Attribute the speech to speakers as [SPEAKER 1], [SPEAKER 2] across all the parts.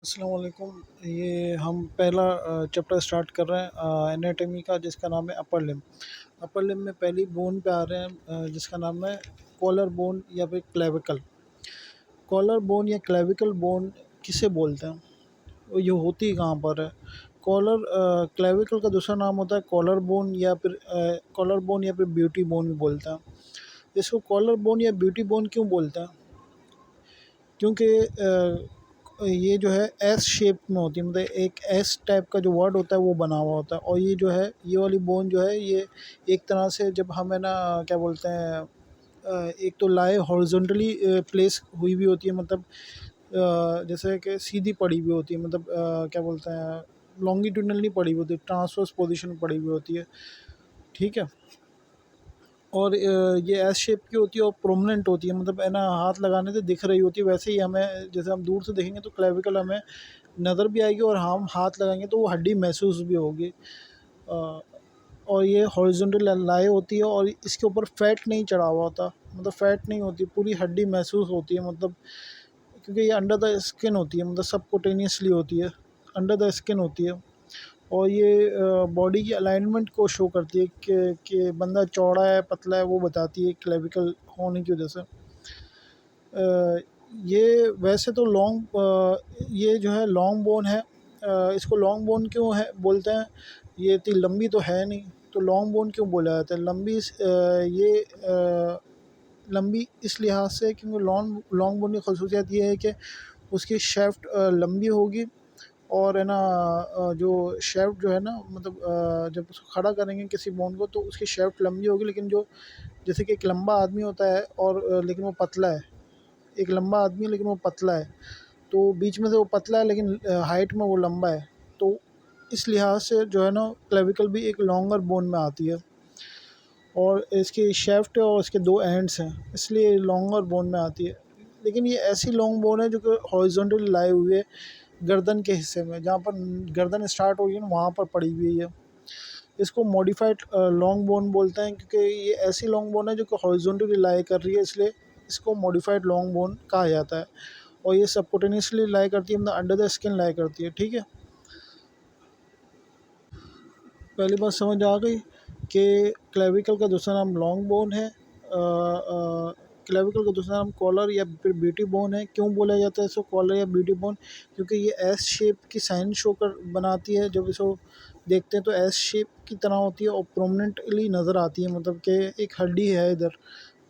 [SPEAKER 1] अस्सलाम वालेकुम। ये हम पहला चैप्टर स्टार्ट कर रहे हैं एनाटॉमी का, जिसका नाम है अपर लिम्ब। अपर लिम्ब में पहली बोन पे आ रहे हैं जिसका नाम है कॉलर बोन या फिर क्लेविकल। कॉलर बोन या क्लेविकल बोन किसे बोलते हैं, और ये होती कहाँ पर है? कॉलर क्लेविकल का दूसरा नाम होता है कॉलर बोन या फिर ब्यूटी बोन भी बोलते हैं। इसको कॉलर बोन या ब्यूटी बोन क्यों बोलते हैं? क्योंकि ये जो है एस शेप में होती है, मतलब एक एस टाइप का जो वर्ड होता है वो बना हुआ होता है। और ये जो है, ये वाली बोन जो है, ये एक तरह से जब हमें ना क्या बोलते हैं, एक तो लाए हॉरिजॉन्टली प्लेस हुई भी होती है, मतलब जैसे कि सीधी पड़ी हुई होती है, मतलब क्या बोलते हैं, लॉन्गिट्यूडनली पड़ी हुई होती है, ट्रांसवर्स पोजीशन में पड़ी हुई होती है। ठीक है। और ये एस शेप की होती है और प्रोमिनेंट होती है, मतलब है ना, हाथ लगाने से दिख रही होती है। वैसे ही हमें, जैसे हम दूर से देखेंगे तो क्लेविकल हमें नज़र भी आएगी, और हम हाथ लगाएंगे तो वो हड्डी महसूस भी होगी। अ, और ये हॉरिजॉन्टल लाई होती है, और इसके ऊपर फैट नहीं चढ़ा हुआ होता, मतलब फैट नहीं होती, पूरी हड्डी महसूस होती है, मतलब क्योंकि ये अंडर द स्किन होती है, मतलब सबकुटेनियसली होती है, अंडर द स्किन होती है। और ये बॉडी की अलाइनमेंट को शो करती है कि बंदा चौड़ा है पतला है, वो बताती है क्लेविकल होने की वजह से। ये वैसे तो ये जो है लॉन्ग बोन है। इसको लॉन्ग बोन क्यों है बोलते हैं? ये इतनी लंबी तो है नहीं, तो लॉन्ग बोन क्यों बोला जाता है? लंबी इस लिहाज से क्योंकि लॉन्ग लॉन्ग बोन की खसूसियत ये है कि उसकी शेफ्ट लंबी होगी, और है ना, जो शेफ्ट जो है ना, मतलब जब उसको खड़ा करेंगे किसी बोन को तो उसकी शेफ्ट लंबी होगी, लेकिन जो जैसे कि एक लंबा आदमी होता है और लेकिन वो पतला है, एक लंबा आदमी है लेकिन वो पतला है, तो बीच में से वो पतला है लेकिन हाइट में वो लंबा है, तो इस लिहाज से जो है ना क्लेविकल भी एक लॉन्गर बोन में आती है, और इसकी शेफ्ट है और इसके दो एंड्स हैं, इसलिए लॉन्गर बोन में आती है। लेकिन ये ऐसी लॉन्ग बोन है जो कि हॉरिजॉन्टली लाए हुए गर्दन के हिस्से में, जहाँ पर गर्दन स्टार्ट होगी ना वहाँ पर पड़ी हुई है। इसको मॉडिफाइड लॉन्ग बोन बोलते हैं, क्योंकि ये ऐसी लॉन्ग बोन है जो कि हॉरिजॉन्टली लाई कर रही है, इसलिए इसको मॉडिफाइड लॉन्ग बोन कहा जाता है। और ये सबकुटेनियसली लाई करती है, मतलब अंडर द स्किन लाई करती है। ठीक है, पहली बात समझ आ गई कि क्लेविकल का दूसरा नाम लॉन्ग बोन है। क्लेविकल का दूसरा नाम कॉलर या फिर ब्यूटी बोन है। क्यों बोला जाता है इसको कॉलर या ब्यूटी बोन? क्योंकि ये एस शेप की साइन शो कर बनाती है, जब इसको देखते हैं तो एस शेप की तरह होती है और प्रोमिनेंटली नज़र आती है, मतलब कि एक हड्डी है इधर,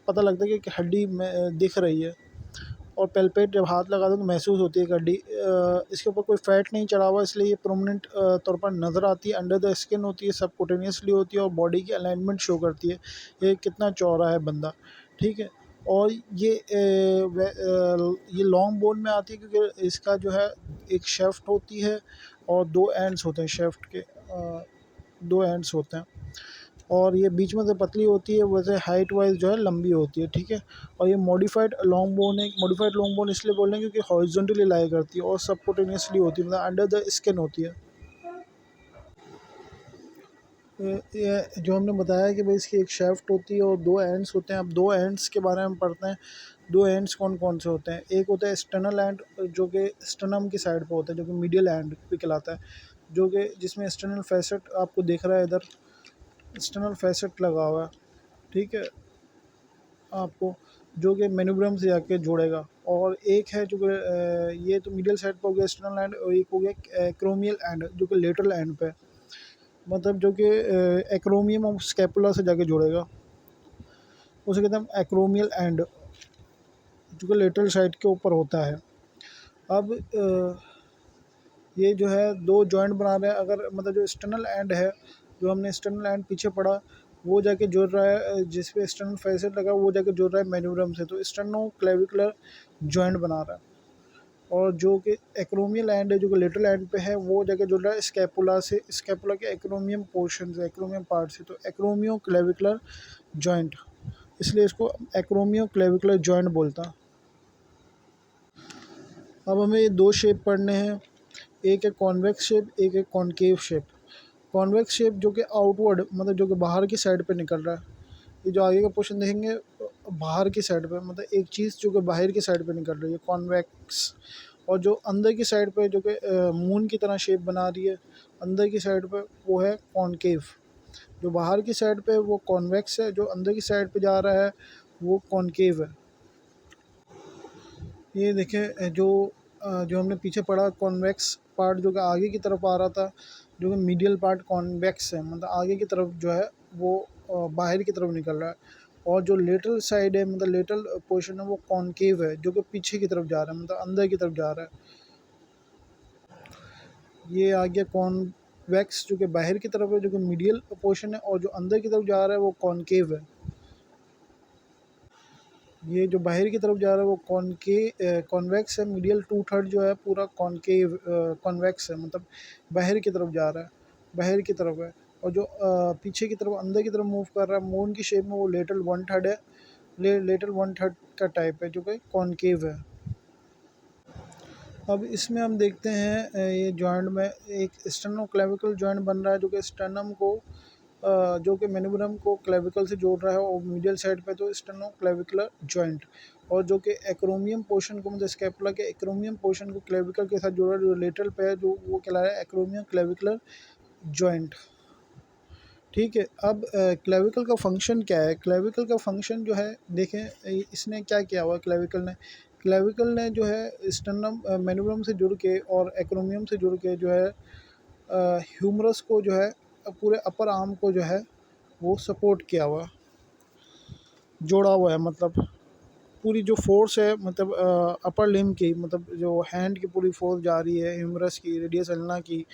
[SPEAKER 1] पता लगता है कि हड्डी में दिख रही है। और पेल्पेट जब हाथ लगा दो तो महसूस होती है हड्डी। इसके ऊपर कोई फैट नहीं चढ़ा हुआ, इसलिए ये प्रोमिनेंट तौर पर नज़र आती है, अंडर द स्किन होती है, सबकुटेनियसली होती है, और बॉडी की अलाइनमेंट शो करती है, ये कितना चौड़ा है बंदा। ठीक है। और ये लॉन्ग बोन में आती है क्योंकि इसका जो है एक शेफ्ट होती है और दो एंड्स होते हैं, शेफ्ट के दो एंड्स होते हैं, और ये बीच में से पतली होती है, वैसे हाइट वाइज जो है लंबी होती है। ठीक है। और ये मॉडिफाइड लॉन्ग बोन है। मॉडिफाइड लॉन्ग बोन इसलिए बोल रहे हैं क्योंकि हॉरिजॉन्टली लाई करती है और सबकुटेनियसली होती है, मतलब अंडर द स्किन होती है। ये जो हमने बताया कि भाई इसकी एक शेफ्ट होती है और दो एंड्स होते हैं। अब दो एंड्स के बारे में पढ़ते हैं। दो एंड्स कौन कौन से होते हैं? एक होता है स्टर्नल एंड, जो कि स्टर्नम की साइड पे होता है, जो कि मीडियल एंड भी कहलाता है, जो कि जिसमें स्टर्नल फैसेट आपको दिख रहा है इधर, एक्सटर्नल फैसेट लगा हुआ है। ठीक है, आपको जो कि मेनुब्रम से जाके जोड़ेगा। और एक है जो कि ये तो मीडियल साइड पर हो गया एक्सटर्नल एंड, और एक हो गया एक्रोमियल एंड जो कि लेटरल एंड पे, मतलब जो कि एक्रोमियम और स्कैपुला से जाके जोड़ेगा, उसे कहते हैं एक्रोमियल एंड, जो कि लेटरल साइड के ऊपर होता है। अब ये जो है दो जॉइंट बना रहे हैं, अगर मतलब जो एक्सटर्नल एंड है, जो हमने एक्सटर्नल एंड पीछे पढ़ा, वो जाके जुड़ रहा है, जिस पे एक्सटर्नल फैसेट लगा वो जाके जुड़ रहा है मेन्यूब्रम से, तो एक्सटर्नो क्लेविकुलर जॉइंट बना रहा है। और जो कि एक्रोमियल एंड है, जो कि लेटरल एंड पे है, वो जाके जुड़ रहा है स्कैपुला से, स्कैपुला के एक्रोमियम पोर्शन से, एक्रोमियम पार्ट से, तो एक्रोमियो क्लेविकुलर जॉइंट, इसलिए इसको एक्रोमियो क्लेविकुलर जॉइंट बोलता। अब हमें ये दो शेप पढ़ने हैं, एक है कॉन्वेक्स शेप, एक है कॉनकेव शेप। कॉन्वेक्स शेप जो कि आउटवर्ड, मतलब जो कि बाहर की साइड पे निकल रहा है, ये जो आगे का पोर्शन देखेंगे बाहर की साइड पे, मतलब एक चीज़ जो कि बाहर की साइड पे निकल रही है, कॉन्वेक्स। और जो अंदर की साइड पे जो कि मून की तरह शेप बना रही है अंदर की साइड पे, वो है कॉनकेव। जो बाहर की साइड पे वो कॉन्वेक्स है, जो अंदर की साइड पे जा रहा है वो कॉनकेव है। ये देखें जो हमने पीछे पढ़ा कॉन्वेक्स पार्ट जो कि आगे की तरफ आ रहा था, जो कि मीडियल पार्ट कॉन्वेक्स है, मतलब आगे की तरफ जो है वो बाहर की तरफ निकल रहा है। और जो लेटरल साइड है, मतलब लेटरल पोर्शन है, वो कॉनकेव है, जो कि पीछे की तरफ जा रहा है, मतलब अंदर की तरफ जा रहा है। ये आ गया कॉन्वेक्स जो कि बाहर की तरफ है, जो कि मीडियल पोर्शन है, और जो अंदर की तरफ जा रहा है वो कॉनकेव है। ये जो बाहर की तरफ जा रहा है वो कॉन्वेक्स है, मीडियल टू थर्ड जो है पूरा कॉनकेव कॉन्वेक्स है, मतलब बाहर की तरफ जा रहा है, बाहर की तरफ है। और जो पीछे की तरफ अंदर की तरफ मूव कर रहा है मून की शेप में, वो लेटरल वन थर्ड है, लेटरल वन थर्ड का टाइप है, जो कि कॉनकेव है। अब इसमें हम देखते हैं ये जॉइंट में एक स्टेनोक्लेविकल जॉइंट बन रहा है, जो कि स्टर्नम को जो कि मेनिब्रम को क्लेविकल से जोड़ रहा है, और मीडियल साइड पे तो स्टेनोक्लेविकुलर जॉइंट, और जो कि एक्रोमियम पोर्शन को, मतलब स्कैपुला के एक्रोमियम पोर्शन को क्लेविकल के साथ जोड़ रहा है, जो लेटरल पे है, जो वो कहला रहा है एक्रोमियम क्लेविकुलर जॉइंट। ठीक है। अब क्लेविकल का फंक्शन क्या है? क्लेविकल का फंक्शन जो है, देखें इसने क्या किया हुआ क्लेविकल ने जो है स्टर्नम मेनिब्रम से जुड़ के और एक्रोमियम से जुड़ के जो है ह्यूमरस को जो है पूरे अपर आर्म को जो है वो सपोर्ट किया हुआ, जोड़ा हुआ है। मतलब पूरी जो फोर्स है, मतलब अपर लिम्ब की, मतलब जो हैंड की पूरी फोर्स जा रही है, ह्यूमरस की, रेडियस अल्ना की,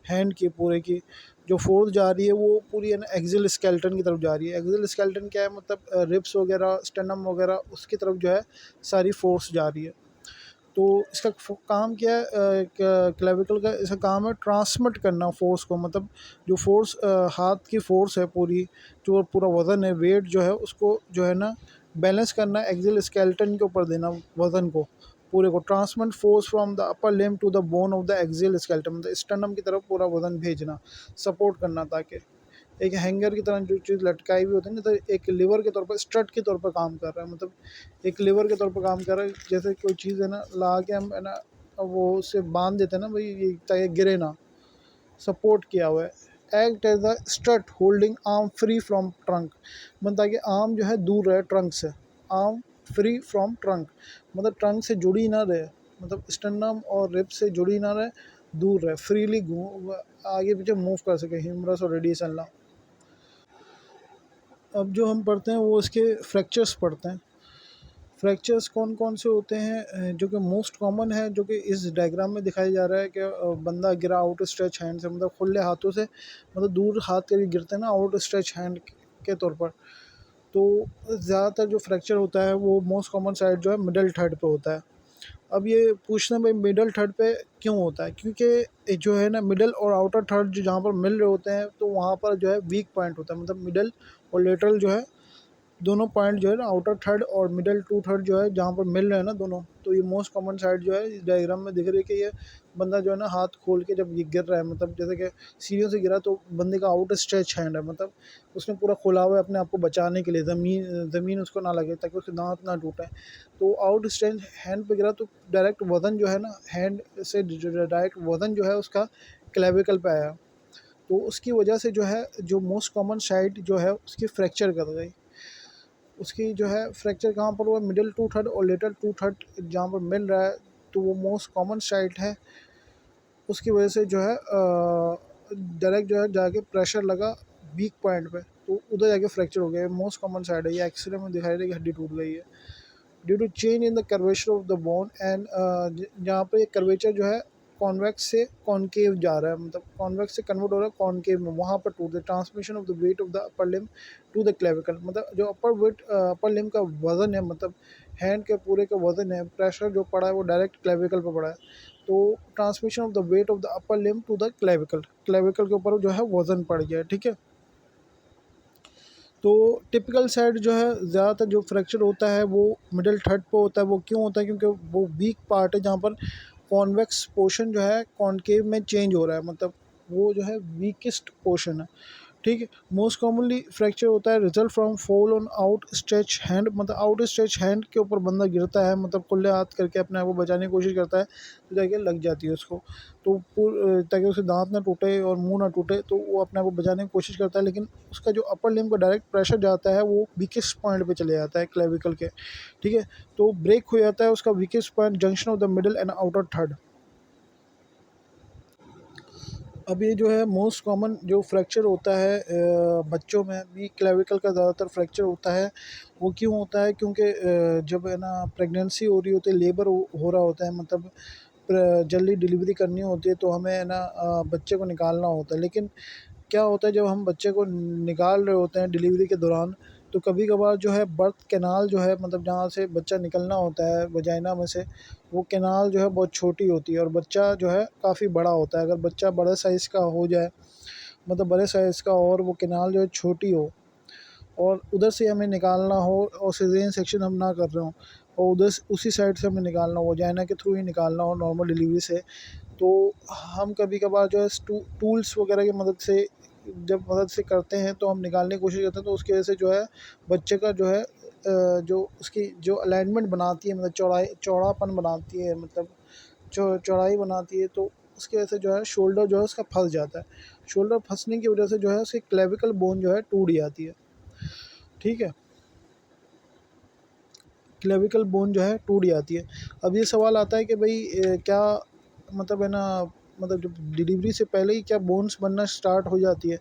[SPEAKER 1] हैंड की पूरे की जो फोर्स जा रही है, वो पूरी है ना एक्सियल स्केलेटन की तरफ जा रही है। एक्सियल स्केलेटन क्या है? मतलब रिब्स वगैरह, स्टर्नम वगैरह, उसकी तरफ जो है सारी फोर्स जा रही है। तो इसका काम क्या है? क्लेविकल का इसका काम है ट्रांसमिट करना फोर्स को, मतलब जो फोर्स हाथ की फोर्स है पूरी, जो पूरा वज़न है, वेट जो है, उसको जो है ना बैलेंस करना, एक्सियल स्केलेटन के ऊपर देना वज़न को, पूरे को transmit force from the upper limb to the bone of the axial skeleton, मतलब स्टर्नम की तरफ पूरा वज़न भेजना, सपोर्ट करना, ताकि एक हैंगर की तरह जो चीज़ लटकाई हुई होती है ना, तो एक लीवर के तौर पर, स्ट्रट के तौर पर काम कर रहा है, मतलब एक लीवर के तौर पर काम कर रहा है। जैसे कोई चीज़ है ना ला के हम है ना वो उससे बांध देते हैं ना भाई, ये ताकि गिरे ना, सपोर्ट किया हुआ है। Act as a strut holding arm free from trunk, मतलब ताकि आर्म जो है दूर रहे ट्रंक से, आर्म फ्री फ्रॉम ट्रंक, मतलब ट्रंक से जुड़ी ना रहे, मतलब स्टर्नम और रिब से जुड़ी ना रहे, दूर रहे, फ्रीली आगे पीछे मूव कर सके ह्यूमरस और रेडियस अल्ना। अब जो हम पढ़ते हैं वो इसके फ्रैक्चर्स पढ़ते हैं। फ्रैक्चर्स कौन कौन से होते हैं? जो कि मोस्ट कॉमन है, जो कि इस डायग्राम में दिखाया जा रहा है कि बंदा गिरा आउट स्ट्रेच हैंड से, मतलब खुले हाथों से, मतलब दूर हाथ करके गिरते हैं ना आउट स्ट्रेच हैंड के तौर पर। तो ज़्यादातर जो फ्रैक्चर होता है वो मोस्ट कॉमन साइड जो है मिडल थर्ड पे होता है। अब ये पूछना भाई मिडल थर्ड पे क्यों होता है? क्योंकि जो है ना मिडल और आउटर थर्ड जो जहाँ पर मिल रहे होते हैं, तो वहाँ पर जो है वीक पॉइंट होता है, मतलब मिडल और लेटरल जो है दोनों पॉइंट जो है ना, आउटर थर्ड और मिडल टू थर्ड जो है जहाँ पर मिल रहे हैं ना दोनों, तो ये मोस्ट कॉमन साइड जो है इस डायग्राम में दिख रही है कि ये बंदा जो है ना हाथ खोल के जब ये गिर रहा है, मतलब जैसे कि सीढ़ियों से गिरा, तो बंदे का आउट स्ट्रेच हैंड है, मतलब उसने पूरा खोला हुआ है अपने आप को बचाने के लिए, ज़मीन उसको ना लगे, ताकि उसके दांत ना टूटे। तो आउट स्ट्रेच हैंड पे गिरा, तो डायरेक्ट वजन जो है ना हैंड से डायरेक्ट वजन जो है उसका क्लेविकल पे आया, तो उसकी वजह से जो है जो मोस्ट कॉमन साइड जो है उसकी फ्रैक्चर कर गई। उसकी जो है फ्रैक्चर कहाँ पर हुआ? मिडल टू थर्ड और लेटर टू थर्ड जहाँ पर मिल रहा है, तो वो मोस्ट कॉमन साइट है। उसकी वजह से जो है डायरेक्ट जो है जाके प्रेशर लगा वीक पॉइंट पे, तो उधर जाके फ्रैक्चर हो गया। मोस्ट कॉमन साइड है, ये एक्सरे में दिखाई दे रहा है कि हड्डी टूट गई है due to change in the curvature of the bone and, जहाँ पे कर्वेचर जो है कॉन्वेक्स से कॉनकेव जा रहा है, मतलब कॉन्वेक्स से कन्वर्ट हो रहा है कॉनकेव में, वहाँ पर टूट the transmission of the weight of the upper limb to the clavicle, मतलब जो अपर लिम्ब का वजन है, मतलब हैंड के पूरे का वजन है, प्रेशर जो पड़ा है वो डायरेक्ट क्लेविकल पर पड़ा है, तो transmission of the weight of the upper limb to the clavicle, clavicle के ऊपर जो है वजन पड़ गया है। ठीक है। तो टिपिकल साइड जो है ज़्यादातर जो फ्रैक्चर होता है वो मिडल थर्ड पे होता है। वो क्यों होता है? क्योंकि वो वीक पार्ट है जहाँ पर कॉन्वेक्स पोर्शन जो है कॉनकेव में चेंज हो रहा है, मतलब वो जो है वीकेस्ट पोर्शन है। ठीक है। मोस्ट कॉमनली फ्रैक्चर होता है result from fall on out stretch hand, मतलब आउट स्ट्रेच हैंड के ऊपर बंदा गिरता है, मतलब खुले हाथ करके अपने आप को बचाने की कोशिश करता है, तो जाके लग जाती है उसको। तो ताकि उसे दांत ना टूटे और मुंह ना टूटे, तो वो अपने आप को बचाने की कोशिश करता है, लेकिन उसका जो अपर लिम्ब का डायरेक्ट प्रेशर जाता है वो वीकेस्ट पॉइंट पे चले जाता है क्लेविकल के। ठीक है। तो ब्रेक हो जाता है उसका weakest point junction of the middle and outer third. अब ये जो है मोस्ट कॉमन जो फ्रैक्चर होता है बच्चों में भी क्लेविकल का ज़्यादातर फ्रैक्चर होता है। वो क्यों होता है? क्योंकि जब है ना प्रेगनेंसी हो रही होती है, लेबर हो रहा होता है, मतलब जल्दी डिलीवरी करनी होती है, तो हमें है ना बच्चे को निकालना होता है। लेकिन क्या होता है, जब हम बच्चे को निकाल रहे होते हैं डिलीवरी के दौरान, तो कभी कभार जो है बर्थ कैनाल जो है, मतलब जहाँ से बच्चा निकलना होता है वजाइना में से, वो कैनाल जो है बहुत छोटी होती है और बच्चा जो है काफ़ी बड़ा होता है। अगर बच्चा बड़े साइज़ का हो जाए, मतलब बड़े साइज़ का, और वो कैनाल जो है छोटी हो, और उधर से हमें निकालना हो और सिजेरियन सेक्शन हम ना कर रहे हों, और उधर उसी साइड से हमें निकालना हो, वजाइना के थ्रू ही निकालना हो नॉर्मल डिलीवरी से, तो हम कभी कभार जो है टूल्स वगैरह की मदद से, जब मदद से करते हैं तो हम निकालने की कोशिश करते हैं, तो उसकी वजह से जो है बच्चे का जो है जो उसकी जो अलाइनमेंट बनाती है, मतलब चौड़ापन बनाती है, मतलब चौड़ाई बनाती है, तो उसकी वजह से जो है शोल्डर जो है उसका फंस जाता है। शोल्डर फंसने की वजह से जो है उसकी क्लेविकल बोन जो है टूट जाती है। ठीक है। क्लेविकल बोन जो है टूट जाती है। अब ये सवाल आता है कि भाई क्या मतलब है ना, मतलब जब डिलीवरी से पहले ही क्या बोन्स बनना स्टार्ट हो जाती है?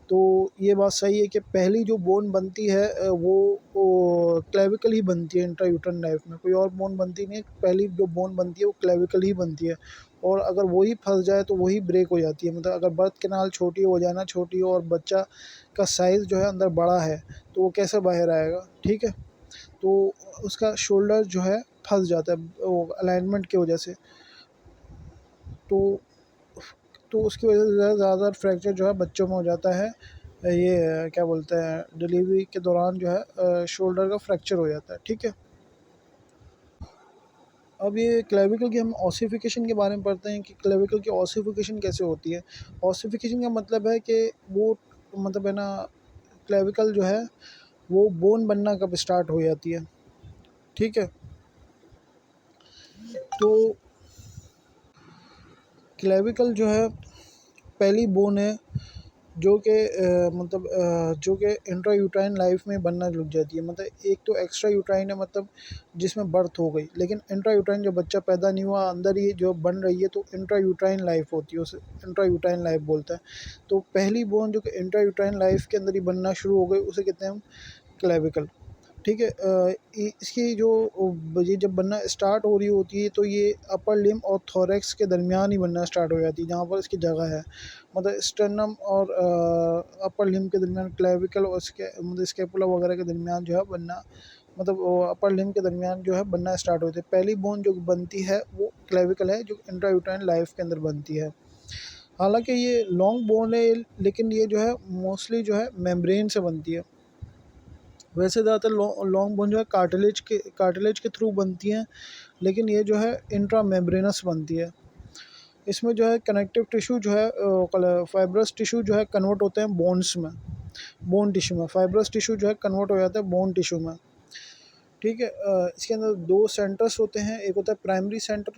[SPEAKER 1] तो ये बात सही है कि पहली जो बोन बनती है वो क्लेविकल ही बनती है। इंट्रायूटरन लाइफ में कोई और बोन बनती नहीं है, पहली जो बोन बनती है वो क्लेविकल ही बनती है। और अगर वही फंस जाए तो वही ब्रेक हो जाती है। मतलब अगर बर्थ कैनाल छोटी हो जाए ना, छोटी हो, और बच्चा का साइज़ जो है अंदर बड़ा है, तो वो कैसे बाहर आएगा? ठीक है। तो उसका शोल्डर जो है फंस जाता है वो अलाइनमेंट की वजह से। तो उसकी वजह से ज़्यादातर फ्रैक्चर जो है बच्चों में हो जाता है। ये क्या बोलते हैं, डिलीवरी के दौरान जो है शोल्डर का फ्रैक्चर हो जाता है। ठीक है। अब ये क्लेविकल की हम ऑसिफिकेशन के बारे में पढ़ते हैं कि क्लेविकल की ऑसिफिकेशन कैसे होती है। ऑसिफिकेशन का मतलब है कि वो, मतलब है ना, क्लेविकल जो है वो बोन बनना कब स्टार्ट हो जाती है। ठीक है। तो क्लेविकल जो है पहली बोन है जो कि मतलब जो कि इंट्रा यूट्राइन लाइफ में बनना रुक जाती है। मतलब एक तो एक्स्ट्रा यूट्राइन है, मतलब जिसमें बर्थ हो गई, लेकिन इंट्रा यूट्राइन जो बच्चा पैदा नहीं हुआ अंदर ही जो बन रही है, तो इंट्रा यूट्राइन लाइफ होती है, उसे इंट्रा यूट्राइन लाइफ बोलते हैं। तो पहली बोन जो कि इंट्रा यूट्राइन लाइफ के अंदर ही बनना शुरू हो गई, उसे कहते हैं हम क्लेविकल। ठीक है। इसकी जो ये जब बनना स्टार्ट हो रही होती है, तो ये अपर लिम्ब और थोरैक्स के दरमियान ही बनना स्टार्ट हो जाती है, जहाँ पर इसकी जगह है। मतलब स्टर्नम और अपर लिम्ब के दरमियान क्लेविकल और मतलब स्कैपुला वगैरह के दरमियान जो है बनना, मतलब अपर लिम्ब के दरमियान जो है बनना स्टार्ट होती है। पहली बोन जो बनती है वो क्लेविकल है, जो इंट्रायूटाइन लाइफ के अंदर बनती है। हालांकि ये लॉन्ग बोन है, लेकिन ये जो है मोस्टली जो है मेम्ब्रेन से बनती है। वैसे ज़्यादातर लॉन्ग बोन जो है कार्टिलेज के थ्रू बनती हैं, लेकिन ये जो है इंट्रा मेम्ब्रेनस बनती है। इसमें जो है कनेक्टिव टिश्यू जो है फाइब्रस टिश्यू जो है कन्वर्ट होते हैं बोन्स में, बोन टिश्यू में। फाइब्रस टिश्यू जो है कन्वर्ट हो जाता है बोन टिश्यू में। ठीक है। इसके अंदर दो सेंटर्स होते हैं, एक होता है प्राइमरी सेंटर